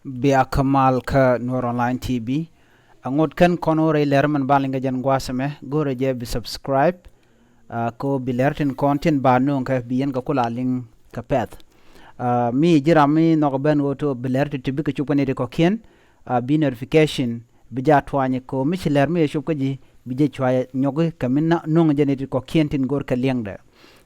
Bia Kamal ka Nur Online TV. Angot kan konore lerman balinga jan gwasame gore je bi subscribe ko bilertin content ba no ka biyen ka kula ling ka pet. Mi jirami no ben woto bilerti tibi ka chupane de ko kien bi notification bi ja twanye ko mi lermi e chupka ji bi je chwa nyoge kamina no ngene ko kien tin gor ka lengde.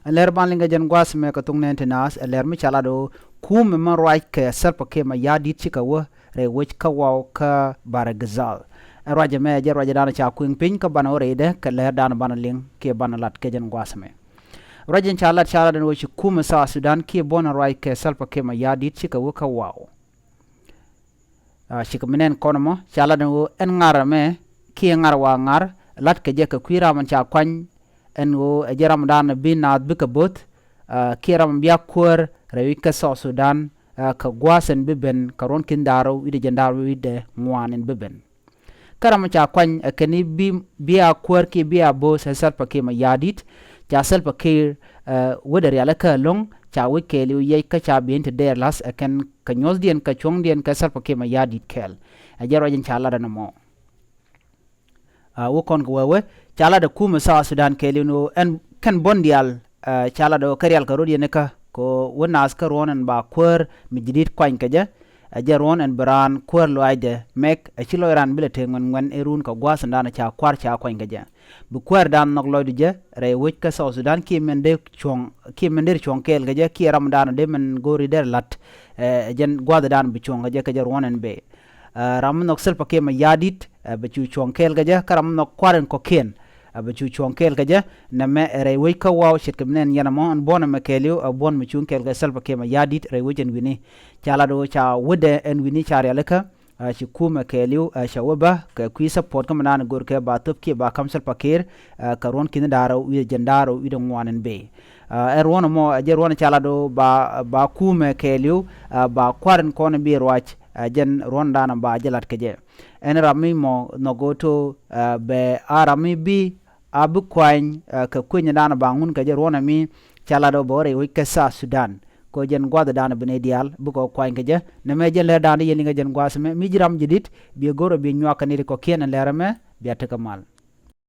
Ler balinga jan gwasame ka tungne tenas lermi chala do kum man right ka serpa ke ma yadi chika wa re wich ka waw ka baragazal raja me je raja dana cha kuing pin ka bana orede ka ler dana bana ling ke bana lat ke jan gwasame raja chala den wich kum sa Sudan ke bona right ka serpa ke ma yadi chika wa ka waw shika menen konomo chala den wo en ngara me ke ngar wa ngar lat ke je ka kwira man cha kwan en wo jeram dana binat bika bot kiram biya kur rewi ka Sudan ka gwasen biben karon kindaro ide jandaro ide ngwanen biben karam cha kwan kani biya kur ki biya bo sel pa ke ma yadit cha sel pa ke weder yala ka long cha wikeli ye ka cha bint der las kan kanyos dien ka chong dien ka sel pa ke ma yadit kel ajaro jen cha la mo wo kon ko wewe cha la da kuma Sudan kelino en kan bondial chala do karyal karodi ne ka ko wona askar wonen ba kur mijidit kwan kaja ajar wonen bran kur loide mek a chilo ran bile tengon ngwan erun ka gwas ndana cha kwar cha kwan kaja bu kur dan nok loide je re wich ka Sudan ki mende chong kel kaja ki ram dan de men gori der lat jen gwada dan bu chong kaja kajar wonen be ram nok sel pake ma yadit be chu chong kel kaja karam nok kwaren ko ken abachu chonkel kaja na me re we ka waw shit kamnen yana mo an bona makelio abon mu chonkel ga selba kema yadit re wejen wini chala do cha wode en wini chari alaka shi kuma kelio shawaba ka kwi support kam nan gor ke ba top ke ba kam selpa ker ka ron kin daro wi jandaro wi don wanen be er wona mo ajer wona chala do ba kuma kelio ba kwaren kono bi roach jen ronda na ba jalat keje en rami mo nogoto be arami bi abu kwany ka kunya dana bangun ka jer wona mi chala do bore wi ka Sudan ko jen gwada dana bene dial bu ko kwany ka je ne me je le dana yeli nga jen gwasme mi jiram jidit bi goro bi nywaka ni ko ken lerame bi ataka mal